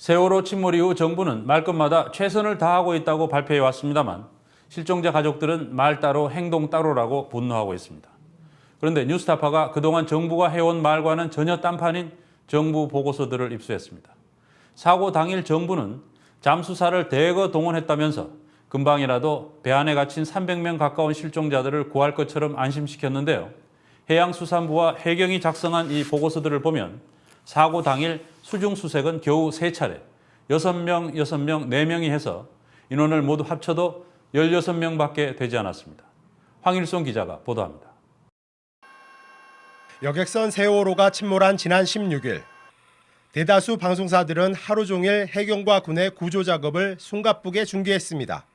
세월호 침몰 이후 정부는 말끝마다 최선을 다하고 있다고 발표해 왔습니다만 실종자 가족들은 말 따로 행동 따로라고 분노하고 있습니다. 그런데 뉴스타파가 그동안 정부가 해온 말과는 전혀 딴판인 정부 보고서들을 입수했습니다. 사고 당일 정부는 잠수사를 대거 동원했다면서 금방이라도 배 안에 갇힌 300명 가까운 실종자들을 구할 것처럼 안심시켰는데요. 해양수산부와 해경이 작성한 이 보고서들을 보면 사고 당일 수중수색은 겨우 3차례, 6명, 4명이 해서 인원을 모두 합쳐도 16명밖에 되지 않았습니다. 황일송 기자가 보도합니다. 여객선 세월호가 침몰한 지난 16일, 대다수 방송사들은 하루 종일 해경과 군의 구조 작업을 숨가쁘게 중계했습니다.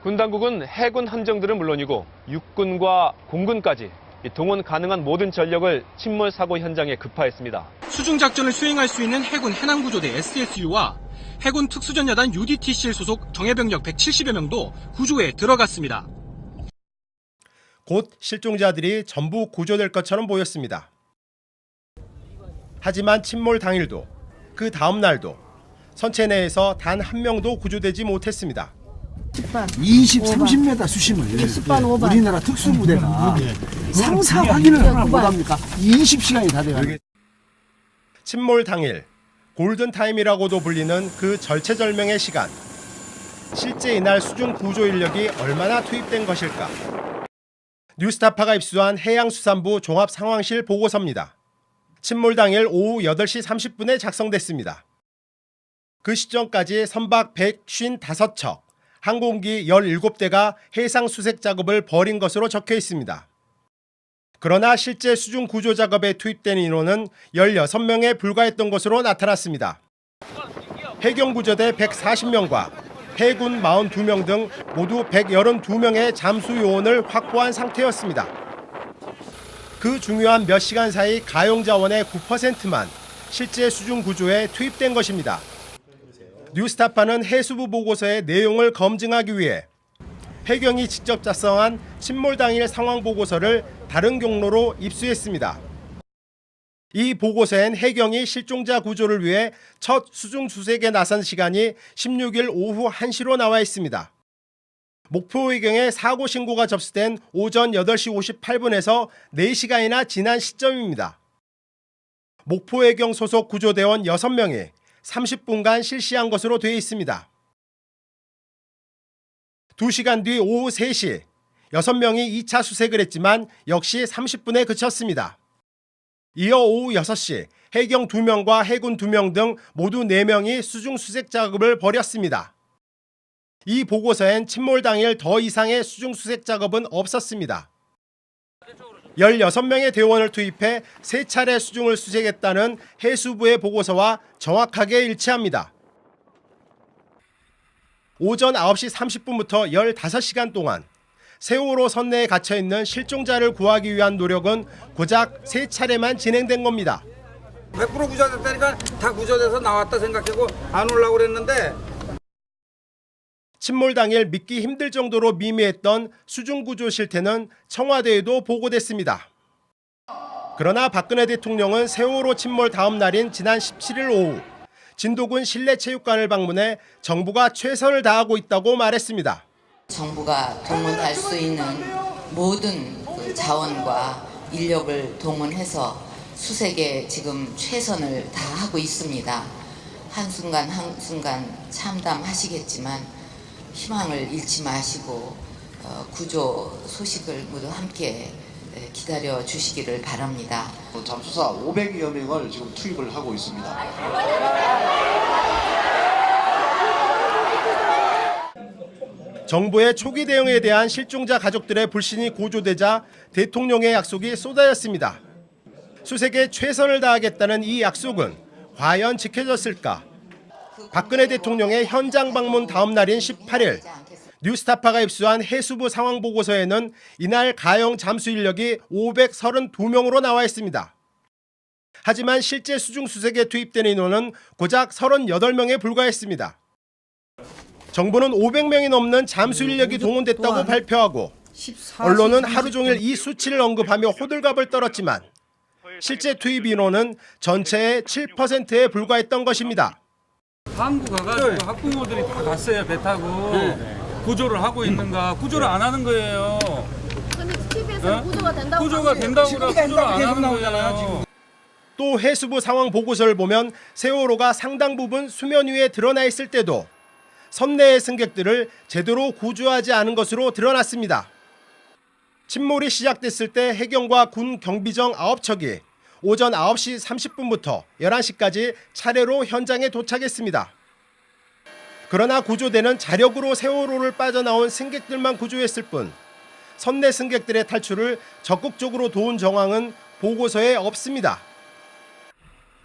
군 당국은 해군 함정들은 물론이고 육군과 공군까지 동원 가능한 모든 전력을 침몰 사고 현장에 급파했습니다. 수중작전을 수행할 수 있는 해군 해남구조대 SSU와 해군 특수전야단 UDTCL 소속 정예병력 170여 명도 구조에 들어갔습니다. 곧 실종자들이 전부 구조될 것처럼 보였습니다. 하지만 침몰 당일도 그 다음 날도 선체 내에서 단 한 명도 구조되지 못했습니다. 20, 30m 수심을 10반 5반. 우리나라 특수부대가 상사 확인을 하나 못합니까? 20시간이 다 돼가지고. 침몰 당일 골든타임이라고도 불리는 그 절체절명의 시간. 실제 이날 수중 구조 인력이 얼마나 투입된 것일까? 뉴스타파가 입수한 해양수산부 종합상황실 보고서입니다. 침몰 당일 오후 8시 30분에 작성됐습니다. 그 시점까지 선박 155척, 항공기 17대가 해상 수색 작업을 벌인 것으로 적혀 있습니다. 그러나 실제 수중 구조 작업에 투입된 인원은 16명에 불과했던 것으로 나타났습니다. 해경구조대 140명과 해군 42명 등 모두 182명의 잠수 요원을 확보한 상태였습니다. 그 중요한 몇 시간 사이 가용 자원의 9%만 실제 수중 구조에 투입된 것입니다. 뉴스타파는 해수부 보고서의 내용을 검증하기 위해 해경이 직접 작성한 침몰 당일 상황 보고서를 다른 경로로 입수했습니다. 이 보고서엔 해경이 실종자 구조를 위해 첫 수중 수색에 나선 시간이 16일 오후 1시로 나와 있습니다. 목포 해경에 사고 신고가 접수된 오전 8시 58분에서 4시간이나 지난 시점입니다. 목포 해경 소속 구조대원 6명이 30분간 실시한 것으로 되어 있습니다. 2시간 뒤 오후 3시, 6명이 2차 수색을 했지만 역시 30분에 그쳤습니다. 이어 오후 6시, 해경 2명과 해군 2명 등 모두 4명이 수중 수색 작업을 벌였습니다. 이 보고서엔 침몰 당일 더 이상의 수중 수색 작업은 없었습니다. 16명의 대원을 투입해 3차례 수중을 수색했다는 해수부의 보고서와 정확하게 일치합니다. 오전 9시 30분부터 15시간 동안 세월호 선내에 갇혀있는 실종자를 구하기 위한 노력은 고작 3차례만 진행된 겁니다. 100% 구조됐다니까 다 구조돼서 나왔다 생각하고 안 오려고 그랬는데 침몰 당일 믿기 힘들 정도로 미미했던 수중 구조 실태는 청와대에도 보고됐습니다. 그러나 박근혜 대통령은 세월호 침몰 다음 날인 지난 17일 오후 진도군 실내체육관을 방문해 정부가 최선을 다하고 있다고 말했습니다. 정부가 동원할 수 있는 모든 자원과 인력을 동원해서 수색에 지금 최선을 다하고 있습니다. 한순간 한순간 참담하시겠지만 희망을 잃지 마시고 구조 소식을 모두 함께 기다려 주시기를 바랍니다. 잠수사 500여 명을 지금 투입을 하고 있습니다. 정부의 초기 대응에 대한 실종자 가족들의 불신이 고조되자 대통령의 약속이 쏟아졌습니다. 수색에 최선을 다하겠다는 이 약속은 과연 지켜졌을까? 박근혜 대통령의 현장 방문 다음 날인 18일 뉴스타파가 입수한 해수부 상황 보고서에는 이날 가용 잠수 인력이 532명으로 나와 있습니다. 하지만 실제 수중 수색에 투입된 인원은 고작 38명에 불과했습니다. 정부는 500명이 넘는 잠수 인력이 동원됐다고 발표하고 언론은 하루 종일 이 수치를 언급하며 호들갑을 떨었지만 실제 투입 인원은 전체의 7%에 불과했던 것입니다. 항구 가가지고 학부모들이 다 갔어요. 배 타고 구조를 하고 있는가? 구조를 안 하는 거예요. 근데 TV에서 구조가 된다고 구조가 된다고 그래 구조를 안 계속 하는 나오잖아요, 거예요. 또 해수부 상황 보고서를 보면 세월호가 상당 부분 수면 위에 드러나 있을 때도 선내의 승객들을 제대로 구조하지 않은 것으로 드러났습니다. 침몰이 시작됐을 때 해경과 군 경비정 9척이 오전 9시 30분부터 11시까지 차례로 현장에 도착했습니다. 그러나 구조대는 자력으로 세월호를 빠져나온 승객들만 구조했을 뿐 선내 승객들의 탈출을 적극적으로 도운 정황은 보고서에 없습니다.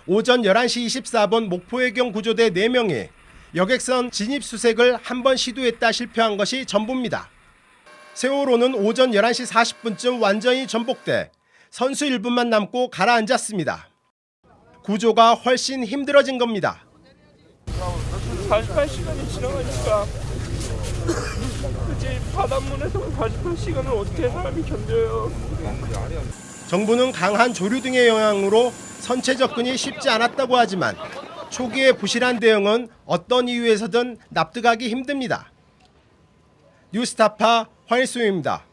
오전 11시 24분 목포해경 구조대 4명이 여객선 진입 수색을 한 번 시도했다 실패한 것이 전부입니다. 세월호는 오전 11시 40분쯤 완전히 전복돼 선수 1분만 남고 가라앉았습니다. 구조가 훨씬 힘들어진 겁니다. 48시간이 지나가니까 그치 바닷물에서 48시간을 어떻게 사람이 견뎌요. 정부는 강한 조류 등의 영향으로 선체 접근이 쉽지 않았다고 하지만 초기의 부실한 대응은 어떤 이유에서든 납득하기 힘듭니다. 뉴스타파 황일수입니다.